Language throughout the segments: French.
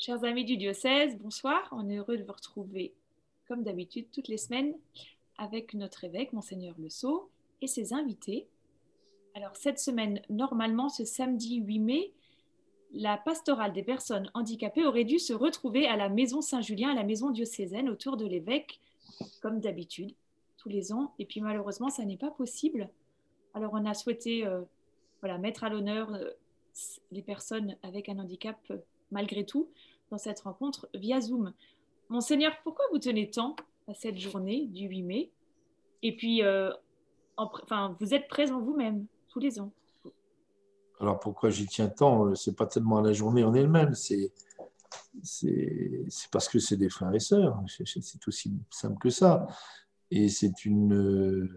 Chers amis du diocèse, bonsoir. On est heureux de vous retrouver, comme d'habitude, toutes les semaines avec notre évêque, Monseigneur Le Sceau, et ses invités. Alors, cette semaine, normalement, ce samedi 8 mai, la pastorale des personnes handicapées aurait dû se retrouver à la maison Saint-Julien, à la maison diocésaine, autour de l'évêque, comme d'habitude, tous les ans. Et puis, malheureusement, ça n'est pas possible. Alors, on a souhaité mettre à l'honneur les personnes avec un handicap, malgré tout, dans cette rencontre via Zoom. Monseigneur, pourquoi vous tenez tant à cette journée du 8 mai? Et puis, vous êtes présent vous-même tous les ans. Alors pourquoi j'y tiens tant? C'est pas tellement à la journée en elle-même, c'est parce que c'est des frères et sœurs. C'est aussi simple que ça. Et c'est une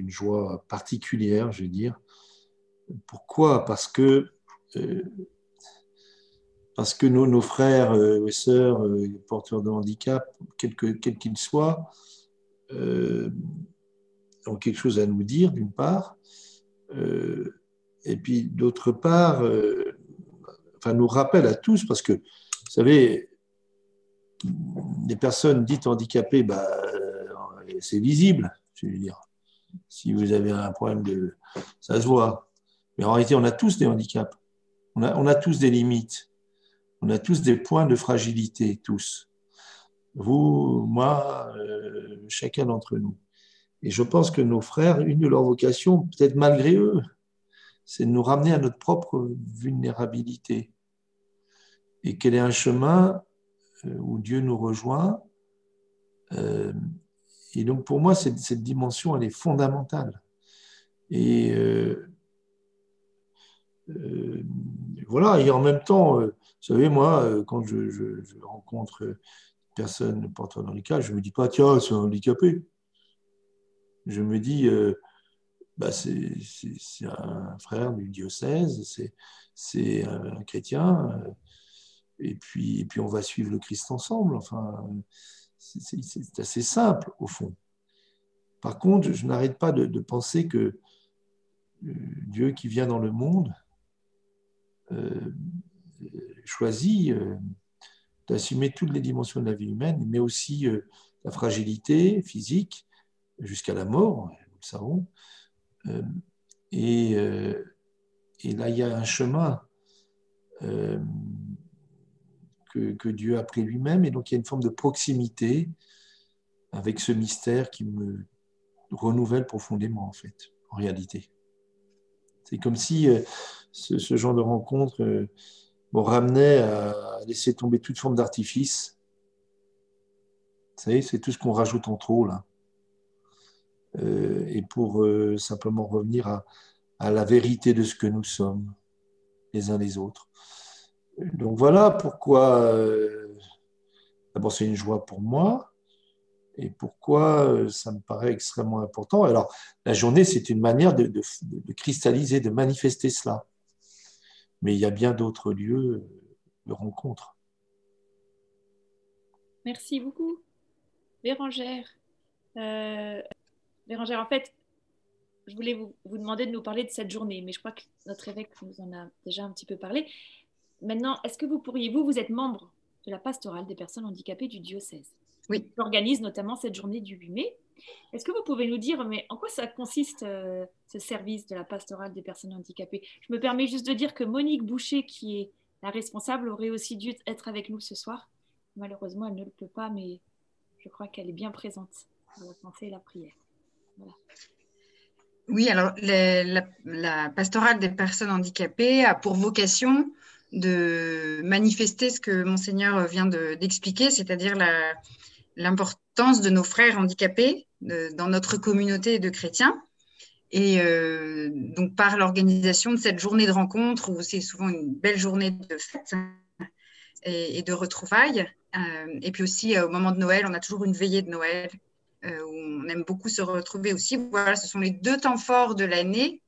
joie particulière, je vais dire. Pourquoi? Parce que nos frères et sœurs porteurs de handicap, quels qu'ils soient, ont quelque chose à nous dire, d'une part, et puis d'autre part, nous rappellent à tous, parce que, vous savez, les personnes dites handicapées, c'est visible, je veux dire. Si vous avez un problème ça se voit. Mais en réalité, on a tous des handicaps. On a tous des limites. On a tous des points de fragilité, tous. Vous, moi, chacun d'entre nous. Et je pense que nos frères, une de leurs vocations, peut-être malgré eux, c'est de nous ramener à notre propre vulnérabilité. Et quel est un chemin où Dieu nous rejoint. Et donc, pour moi, cette dimension, elle est fondamentale. Et voilà, et en même temps, vous savez, moi, quand je rencontre une personne porteur de handicap, je ne me dis pas, tiens, c'est un handicapé. Je me dis, c'est un frère du diocèse, c'est un chrétien, et puis on va suivre le Christ ensemble. Enfin, c'est assez simple, au fond. Par contre, je n'arrête pas de penser que Dieu qui vient dans le monde choisit d'assumer toutes les dimensions de la vie humaine, mais aussi la fragilité physique jusqu'à la mort, nous le savons. Et là, il y a un chemin que Dieu a pris lui-même, et donc il y a une forme de proximité avec ce mystère qui me renouvelle profondément, en fait, en réalité. C'est comme si ce genre de rencontre me ramenait à laisser tomber toute forme d'artifice. Vous savez, c'est tout ce qu'on rajoute en trop, là. Et pour simplement revenir à la vérité de ce que nous sommes, les uns les autres. Donc voilà pourquoi, d'abord c'est une joie pour moi, et pourquoi ça me paraît extrêmement important. Alors, la journée, c'est une manière de cristalliser, de manifester cela. Mais il y a bien d'autres lieux de rencontre. Merci beaucoup, Bérangère. Bérangère, en fait, je voulais vous demander de nous parler de cette journée, mais je crois que notre évêque nous en a déjà un petit peu parlé. Maintenant, est-ce que vous êtes membre de la pastorale des personnes handicapées du diocèse? Oui. Qui organise notamment cette journée du 8 mai. Est-ce que vous pouvez nous dire, mais en quoi ça consiste, ce service de la pastorale des personnes handicapées? Je me permets juste de dire que Monique Boucher, qui est la responsable, aurait aussi dû être avec nous ce soir. Malheureusement, elle ne le peut pas, mais je crois qu'elle est bien présente pour la pensée et la prière. Voilà. Oui, alors la pastorale des personnes handicapées a pour vocation de manifester ce que Monseigneur vient d'expliquer, c'est-à-dire l'importance de nos frères handicapés dans notre communauté de chrétiens. Et donc, par l'organisation de cette journée de rencontre, où c'est souvent une belle journée de fête et de retrouvailles. Et puis aussi, au moment de Noël, on a toujours une veillée de Noël, où on aime beaucoup se retrouver aussi. Voilà, ce sont les 2 temps forts de l'année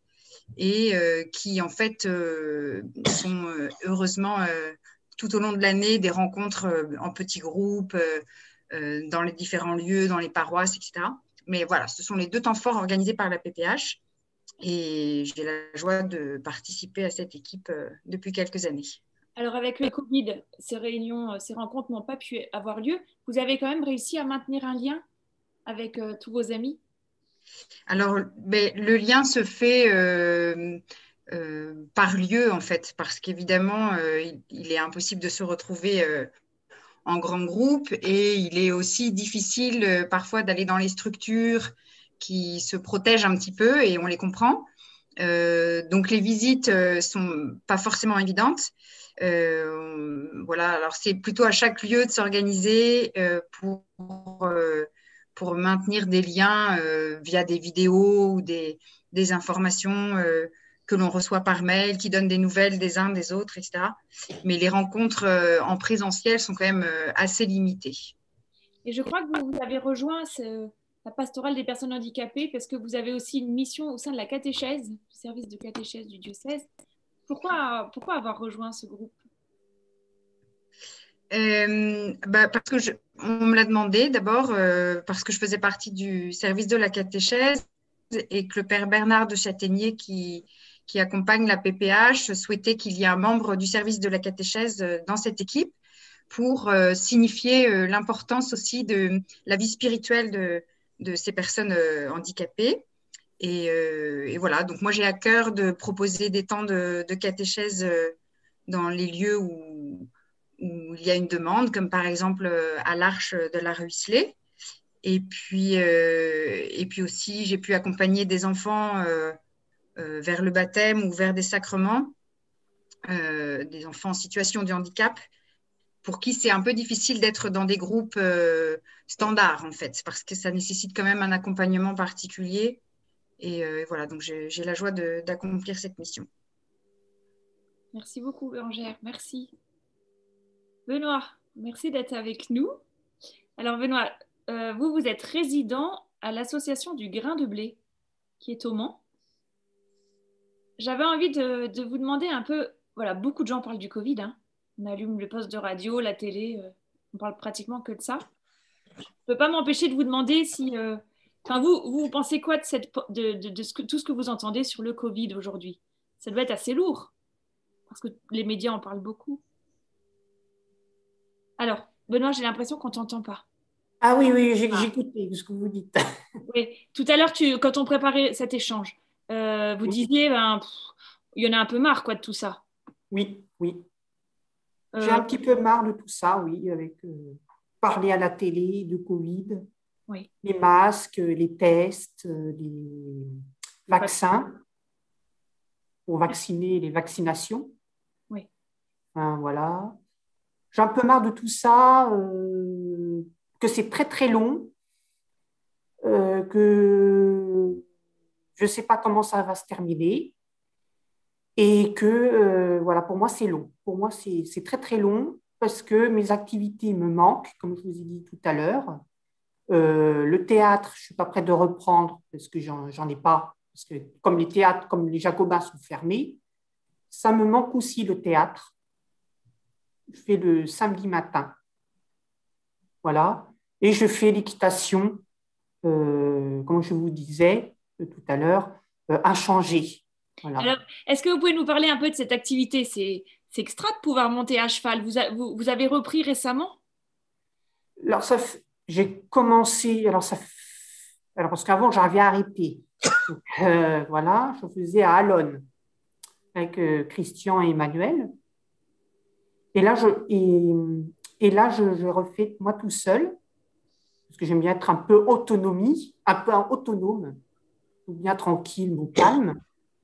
et qui, en fait, sont heureusement tout au long de l'année des rencontres en petits groupes, dans les différents lieux, dans les paroisses, etc. Mais voilà, ce sont les 2 temps forts organisés par la PPH. Et j'ai la joie de participer à cette équipe depuis quelques années. Alors avec le Covid, ces réunions, ces rencontres n'ont pas pu avoir lieu. Vous avez quand même réussi à maintenir un lien avec tous vos amis? Alors, le lien se fait par lieu, en fait, parce qu'évidemment, il est impossible de se retrouver en grand groupe et il est aussi difficile parfois d'aller dans les structures qui se protègent un petit peu et on les comprend. Donc, les visites sont pas forcément évidentes. Voilà, alors c'est plutôt à chaque lieu de s'organiser pour maintenir des liens via des vidéos ou des informations que l'on reçoit par mail, qui donnent des nouvelles des uns des autres, etc. Mais les rencontres en présentiel sont quand même assez limitées. Et je crois que vous avez rejoint la pastorale des personnes handicapées parce que vous avez aussi une mission au sein de la catéchèse, du service de catéchèse du diocèse. Pourquoi avoir rejoint ce groupe? Parce que on me l'a demandé d'abord, parce que je faisais partie du service de la catéchèse et que le père Bernard de Châtaignier, qui accompagne la PPH, souhaitait qu'il y ait un membre du service de la catéchèse dans cette équipe pour signifier l'importance aussi de la vie spirituelle de ces personnes handicapées. Et voilà, donc moi j'ai à cœur de proposer des temps de catéchèse dans les lieux où il y a une demande, comme par exemple à l'Arche de la Ruisselée. Et puis aussi, j'ai pu accompagner des enfants vers le baptême ou vers des sacrements, des enfants en situation de handicap, pour qui c'est un peu difficile d'être dans des groupes standards, en fait, parce que ça nécessite quand même un accompagnement particulier. Et voilà, donc j'ai la joie d'accomplir cette mission. Merci beaucoup, Bérangère. Merci. Benoît, merci d'être avec nous. Alors, Benoît, vous êtes résident à l'association du Grain de Blé, qui est au Mans. J'avais envie de vous demander un peu, voilà, beaucoup de gens parlent du Covid, hein. On allume le poste de radio, la télé, on parle pratiquement que de ça. Je ne peux pas m'empêcher de vous demander si... vous pensez quoi de tout ce que vous entendez sur le Covid aujourd'hui? Ça doit être assez lourd, parce que les médias en parlent beaucoup. Alors, Benoît, j'ai l'impression qu'on ne t'entend pas. Ah oui, j'écoutais ce que vous dites. Oui, tout à l'heure, quand on préparait cet échange, vous disiez, il y en a un peu marre quoi, de tout ça. Oui. J'ai un petit peu marre de tout ça, oui, avec parler à la télé de Covid, oui. Les masques, les tests, les vaccins, pour vacciner, les vaccinations. Oui. Enfin, voilà. J'ai un peu marre de tout ça, que c'est très très long, que je ne sais pas comment ça va se terminer et que voilà, pour moi c'est long. Pour moi c'est très très long parce que mes activités me manquent, comme je vous ai dit tout à l'heure. Le théâtre, je ne suis pas prête de reprendre parce que j'en ai pas, parce que comme les théâtres, comme les Jacobins sont fermés, ça me manque aussi le théâtre. Je fais le samedi matin. Voilà. Et je fais l'équitation, comme je vous disais tout à l'heure, inchangée. Voilà. Alors, est-ce que vous pouvez nous parler un peu de cette activité? C'est extra de pouvoir monter à cheval. Vous avez repris récemment? Alors, j'ai commencé, alors parce qu'avant, j'avais arrêté. Donc, voilà, je faisais à Allonne avec Christian et Emmanuel. Et là, je refais moi tout seul, parce que j'aime bien être un peu autonome, bien tranquille, au calme.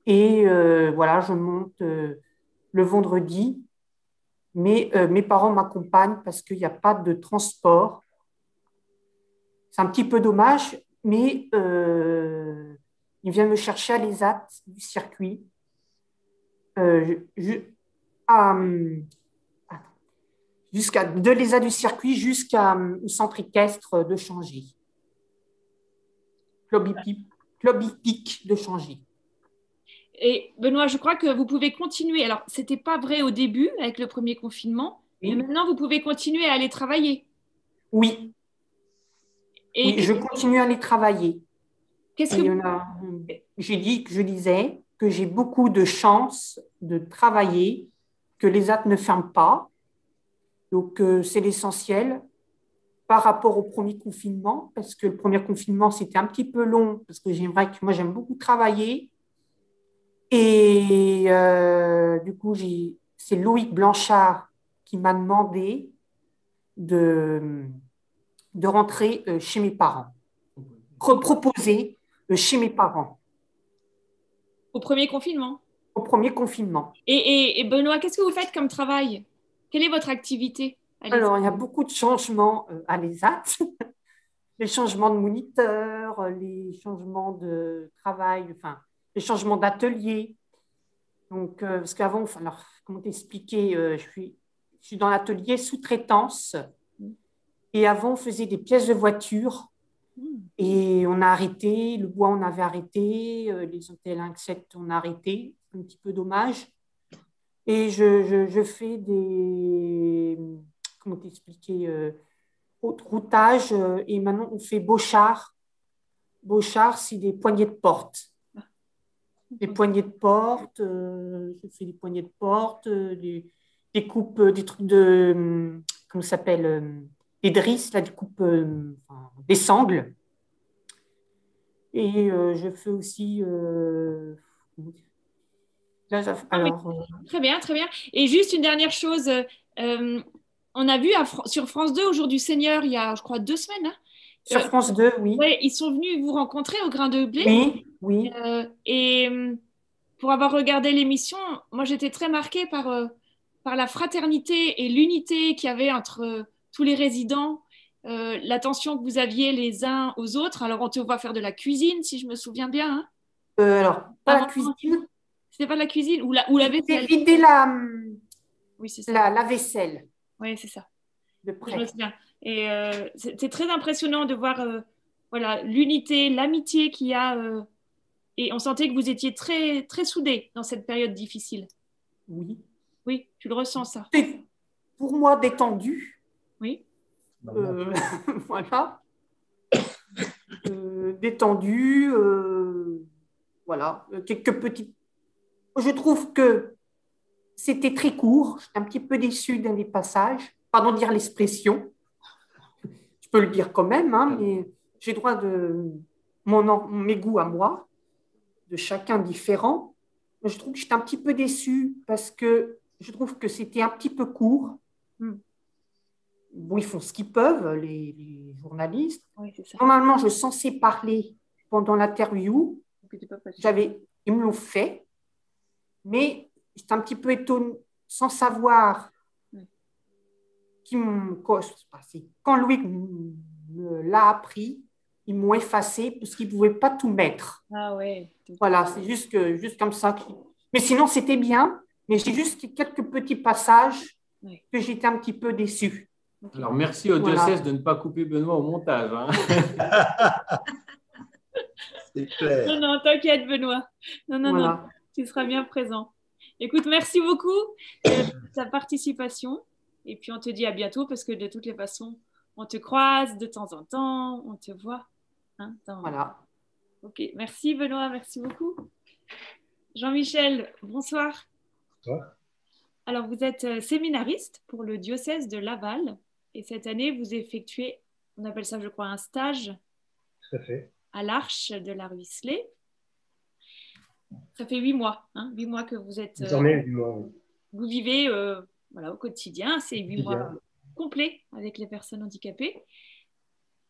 Et voilà, je monte le vendredi, mais mes parents m'accompagnent parce qu'il n'y a pas de transport. C'est un petit peu dommage, mais ils viennent me chercher à l'ESAT du circuit. De l'ESA du circuit jusqu'au centre équestre de Changy. Club hippique de Changy. Et Benoît, je crois que vous pouvez continuer. Alors, ce n'était pas vrai au début avec le premier confinement, oui. Mais maintenant, vous pouvez continuer à aller travailler. Oui. Oui, je continue à aller travailler. Qu'est-ce Et que je disais que j'ai beaucoup de chance de travailler, que les AT ne ferment pas. Donc, c'est l'essentiel par rapport au premier confinement, parce que le premier confinement, c'était un petit peu long, parce que moi, j'aime beaucoup travailler. Et du coup, c'est Loïc Blanchard qui m'a demandé de, de rentrer chez mes parents, reproposer chez mes parents au premier confinement? au premier confinement. Et Benoît, qu'est-ce que vous faites comme travail? Quelle est votre activité? Allez-y. Alors, il y a beaucoup de changements à l'ESAT, les changements de moniteur, les changements de travail, enfin, les changements d'atelier. Donc, parce qu'avant, enfin, alors, comment t'expliquer, je suis dans l'atelier sous-traitance et avant, on faisait des pièces de voiture et on a arrêté, le bois, on avait arrêté, les hôtels insectes, on a arrêté, un petit peu dommage. Et je fais comment t'expliquer, routage et maintenant, on fait Bochard. Bochard, c'est des poignées de porte. Des poignées de porte, je fais des poignées de porte, des coupes, des trucs comment ça s'appelle, des drisses, là, des coupes, enfin, des sangles. Et je fais aussi, là, alors, Très bien, très bien. Et juste une dernière chose, on a vu sur France 2 au jour du Seigneur, il y a, je crois, 2 semaines, hein, sur France 2, oui. ouais, ils sont venus vous rencontrer au Grain de Blé. Oui, oui. Et pour avoir regardé l'émission, moi j'étais très marquée par la fraternité et l'unité qu'il y avait entre tous les résidents, l'attention que vous aviez les uns aux autres. Alors on te voit faire de la cuisine, si je me souviens bien. Hein. Alors, pas la cuisine. C'était pas de la cuisine ou la C'était vaisselle. vider Oui, c'est ça. la vaisselle Oui, c'est ça. de Je me près. souviens. Et c'est très impressionnant de voir voilà, l'unité, l'amitié qu'il y a. Et on sentait que vous étiez très, très soudés dans cette période difficile. Oui. Oui, tu le ressens, ça. C'est pour moi détendu. Oui. Voilà. Détendu. Voilà. Quelques petites. Je trouve que c'était très court. J'étais un petit peu déçue d'un des passages. Pardon de dire l'expression. Je peux le dire quand même, hein, mais j'ai droit de mes goûts à moi, de chacun différent. Je trouve que j'étais un petit peu déçue parce que je trouve que c'était un petit peu court. Bon, ils font ce qu'ils peuvent, les journalistes. Oui, c'est ça. Normalement, je suis censée parler pendant l'interview. Ils me l'ont fait, mais j'étais un petit peu étonnée, sans savoir quand Louis me l'a appris, ils m'ont effacé parce qu'ils ne pouvaient pas tout mettre. Ah ouais. Voilà, c'est juste comme ça. Mais sinon, c'était bien, mais j'ai juste quelques petits passages que j'étais un petit peu déçue. Alors, merci au diocèse de ne pas couper Benoît au montage. Hein. C'est clair. Non, non, t'inquiète, Benoît. Non, non, Voilà. non, tu seras bien présent. Écoute, merci beaucoup de ta participation. Et puis, on te dit à bientôt parce que de toutes les façons, on te croise de temps en temps, on te voit. Hein, Voilà. Ok, merci Benoît, merci beaucoup. Jean-Michel, bonsoir. Bonsoir. Alors, vous êtes séminariste pour le diocèse de Laval et cette année, vous effectuez, on appelle ça, je crois, un stage. Tout à fait. À l'Arche de la Ruisselée. Ça fait 8 mois, hein, 8 mois que vous êtes. Désormais, 8 mois, oui. Vous vivez voilà, au quotidien, c'est 8 mois complets avec les personnes handicapées.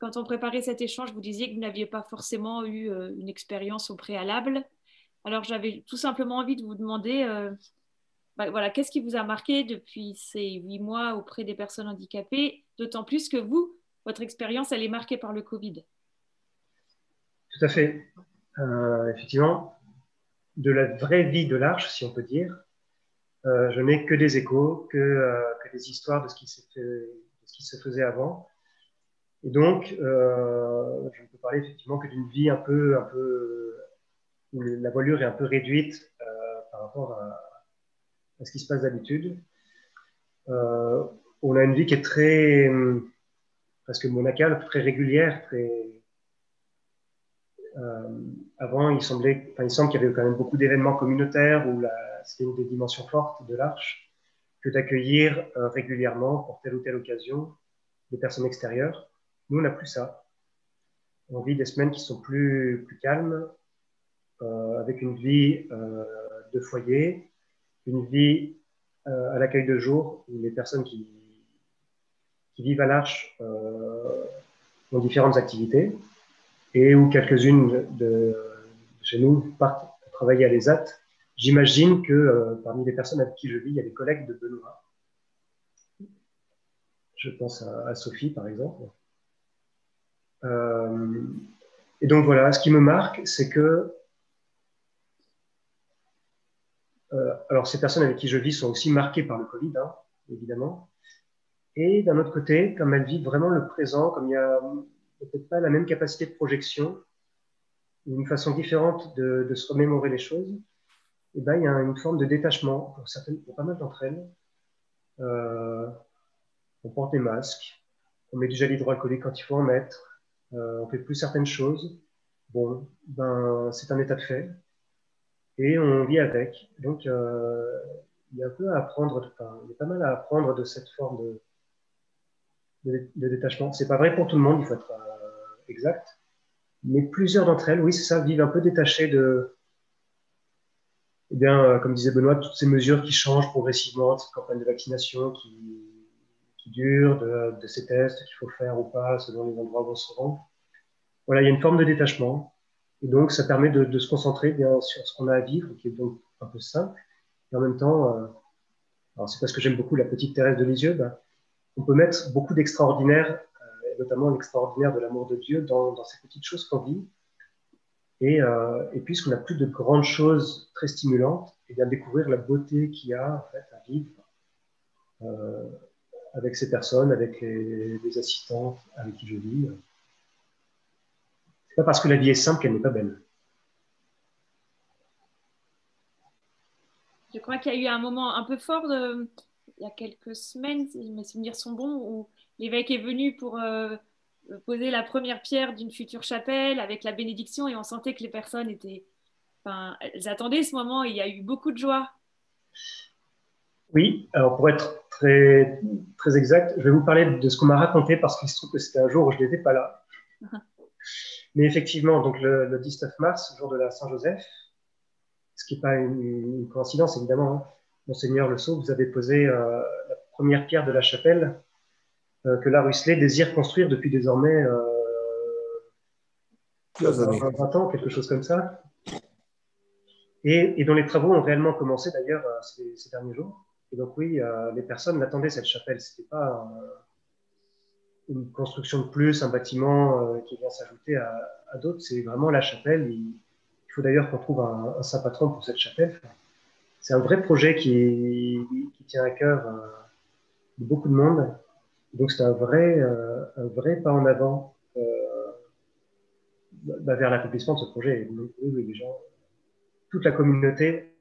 Quand on préparait cet échange, vous disiez que vous n'aviez pas forcément eu une expérience au préalable. Alors j'avais tout simplement envie de vous demander, voilà, qu'est-ce qui vous a marqué depuis ces 8 mois auprès des personnes handicapées, d'autant plus que vous, votre expérience, elle est marquée par le Covid. Tout à fait. Effectivement, de la vraie vie de l'Arche, si on peut dire, je n'ai que des échos, que des histoires de ce qui se faisait avant. Et donc, je ne peux parler effectivement que d'une vie un peu où la voilure est un peu réduite par rapport à ce qui se passe d'habitude. On a une vie qui est très, presque monacale, très régulière, très Avant, il semble qu'il y avait quand même beaucoup d'événements communautaires où c'était une des dimensions fortes de l'Arche que d'accueillir régulièrement pour telle ou telle occasion des personnes extérieures. Nous, on n'a plus ça. On vit des semaines qui sont plus calmes, avec une vie de foyer, une vie à l'accueil de jour, où les personnes qui vivent à l'Arche ont différentes activités, et où quelques-unes de chez nous partent travailler à l'ESAT. J'imagine que parmi les personnes avec qui je vis, il y a des collègues de Benoît. Je pense à Sophie, par exemple. Et donc voilà, ce qui me marque, c'est que alors ces personnes avec qui je vis sont aussi marquées par le Covid, hein, évidemment. Et d'un autre côté, comme elles vivent vraiment le présent, comme il n'y a peut-être pas la même capacité de projection, une façon différente de se remémorer les choses, et ben, il y a une forme de détachement pour pas mal d'entre elles. On porte des masques, on met du gel hydroalcoolique quand il faut en mettre, on fait plus certaines choses. Bon, ben, c'est un état de fait et on vit avec. Donc, il y a un peu à apprendre, il y a pas mal à apprendre de cette forme de détachement. C'est pas vrai pour tout le monde, il faut être exact. Mais plusieurs d'entre elles, oui, c'est ça, vivent un peu détachées de, eh bien, comme disait Benoît, toutes ces mesures qui changent progressivement, cette campagne de vaccination qui dure, de ces tests qu'il faut faire ou pas selon les endroits où on se rend. Voilà, il y a une forme de détachement. Et donc, ça permet de se concentrer bien sur ce qu'on a à vivre, qui est donc un peu simple. Et en même temps, alors c'est parce que j'aime beaucoup la petite Thérèse de Lisieux, ben, on peut mettre beaucoup d'extraordinaire, et notamment l'extraordinaire de l'amour de Dieu dans ces petites choses qu'on vit. Et puisqu'on n'a plus de grandes choses très stimulantes, et bien découvrir la beauté qu'il y a en fait, à vivre avec ces personnes, avec les assistantes avec qui je vis. C'est pas parce que la vie est simple qu'elle n'est pas belle. Je crois qu'il y a eu un moment un peu fort il y a quelques semaines, si mes souvenirs sont bons, où l'évêque est venu pour poser la première pierre d'une future chapelle avec la bénédiction et on sentait que les personnes étaient, enfin, elles attendaient ce moment et il y a eu beaucoup de joie. Oui, alors pour être très, très exact, je vais vous parler de ce qu'on m'a raconté parce qu'il se trouve que c'était un jour où je n'étais pas là. Mais effectivement, donc le 19 mars, jour de la Saint-Joseph, ce qui n'est pas une coïncidence évidemment, hein, Monseigneur Le Sceau, vous avez posé la première pierre de la chapelle que la Russelet désire construire depuis désormais 20 ans, quelque chose comme ça, et dont les travaux ont réellement commencé d'ailleurs ces derniers jours. Et donc oui, les personnes l'attendaient, cette chapelle. Ce n'était pas une construction de plus, un bâtiment qui vient s'ajouter à d'autres. C'est vraiment la chapelle. Il faut d'ailleurs qu'on trouve un saint patron pour cette chapelle. C'est un vrai projet qui tient à cœur de beaucoup de monde. Donc c'est un vrai pas en avant vers l'accomplissement de ce projet. Et donc, oui, les gens, toute la communauté,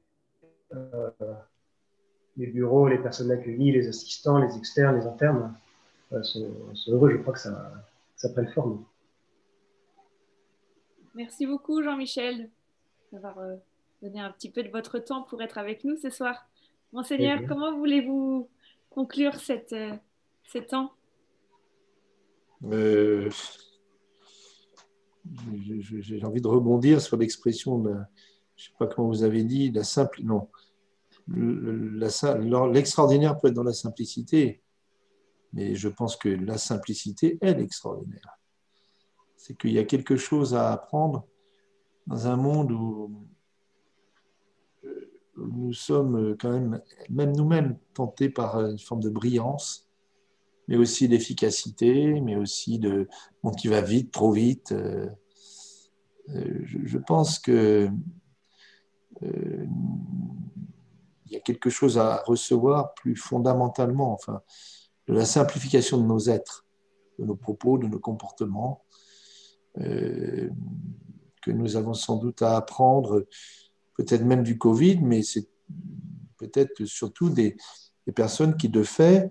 les bureaux, les personnes accueillies, les assistants, les externes, les internes, sont heureux. Je crois que ça prenne forme. Merci beaucoup Jean-Michel d'avoir donné un petit peu de votre temps pour être avec nous ce soir. Monseigneur, comment voulez-vous conclure ces temps? J'ai envie de rebondir sur l'expression, je ne sais pas comment vous avez dit, la simple, non. L'extraordinaire peut être dans la simplicité, mais je pense que la simplicité est l'extraordinaire. C'est qu'il y a quelque chose à apprendre dans un monde où nous sommes quand même nous-mêmes, tentés par une forme de brillance, mais aussi d'efficacité, mais aussi de monde qui va vite, trop vite. Je pense que il y a quelque chose à recevoir plus fondamentalement, enfin, de la simplification de nos êtres, de nos propos, de nos comportements, que nous avons sans doute à apprendre, peut-être même du Covid, mais c'est peut-être surtout des personnes qui, de fait,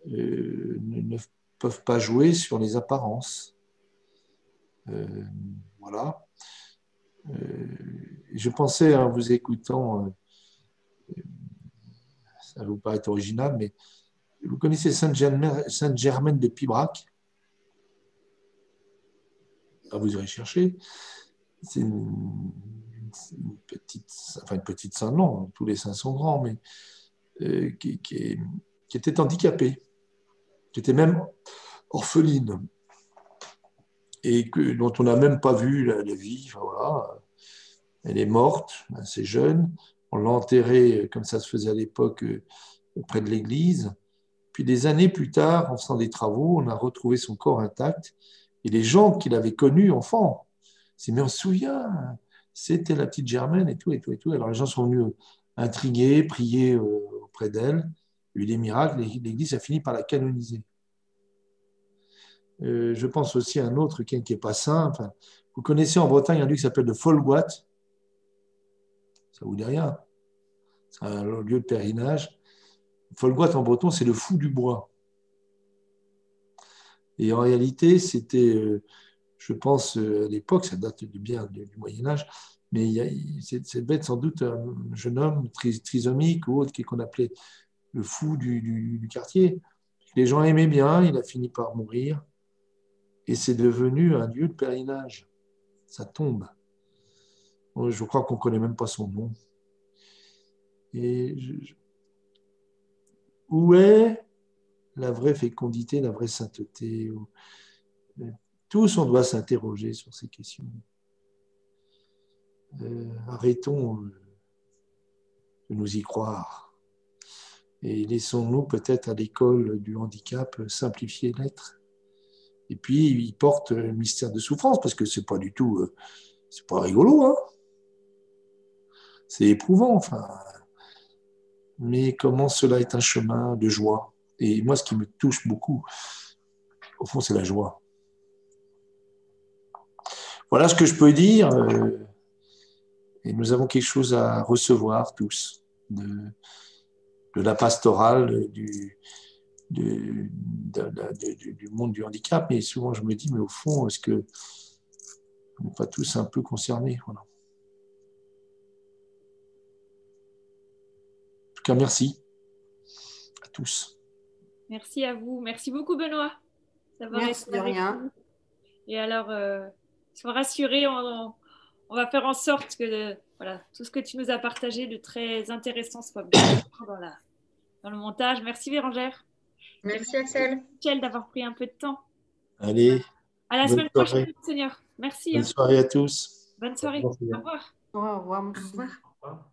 ne peuvent pas jouer sur les apparences. Voilà. je pensais, en vous écoutant, ça vous paraît original, mais vous connaissez Sainte-Germaine de Pibrac? Vous irez chercher. C'est une petite sainte, non, tous les saints sont grands, mais qui était handicapée, qui était même orpheline, et dont on n'a même pas vu la vie. Enfin, voilà. Elle est morte, assez jeune. On l'a enterrée, comme ça se faisait à l'époque, près de l'église. Puis des années plus tard, en faisant des travaux, on a retrouvé son corps intact. Et les gens qui l'avaient connue enfant, c'est mais on se souvient, c'était la petite Germaine et tout, et tout, et tout. Alors les gens sont venus intrigués, prier auprès d'elle. Il y a eu des miracles, l'église a fini par la canoniser. Je pense aussi à un autre qui n'est pas saint. Enfin, vous connaissez en Bretagne un lieu qui s'appelle le Folgoat. Ça vous dit rien. C'est un lieu de pèlerinage. Folgoat en breton, c'est le fou du bois. Et en réalité, c'était, je pense, à l'époque, ça date bien du Moyen-Âge, mais cette bête, sans doute, un jeune homme trisomique ou autre qu'on appelait le fou du quartier. Les gens aimaient bien, il a fini par mourir. Et c'est devenu un lieu de pèlerinage. Ça tombe. Je crois qu'on ne connaît même pas son nom. Et où est la vraie fécondité, la vraie sainteté? Tous, on doit s'interroger sur ces questions. Arrêtons de nous y croire. Et laissons-nous peut-être à l'école du handicap simplifier l'être. Et puis, il porte le mystère de souffrance, parce que c'est pas du tout, c'est pas rigolo, hein. C'est éprouvant, enfin. Mais comment cela est un chemin de joie. Et moi, ce qui me touche beaucoup, au fond, c'est la joie. Voilà ce que je peux dire. Et nous avons quelque chose à recevoir tous de la pastorale du monde du handicap. Mais souvent, je me dis, mais au fond, est-ce que on n'est pas tous un peu concernés? Voilà. En tout cas, merci à tous. Merci à vous. Merci beaucoup, Benoît, d'avoir Merci été de avec rien. nous. Et alors, sois rassurés, on va faire en sorte que voilà, tout ce que tu nous as partagé de très intéressant soit bien dans le montage. Merci, Bérangère. Merci, Axel. Michel, d'avoir pris un peu de temps. Allez, À la semaine prochaine, Seigneur. Merci. Bonne soirée à tous. Bonne soirée. Au revoir. Au revoir. Au revoir.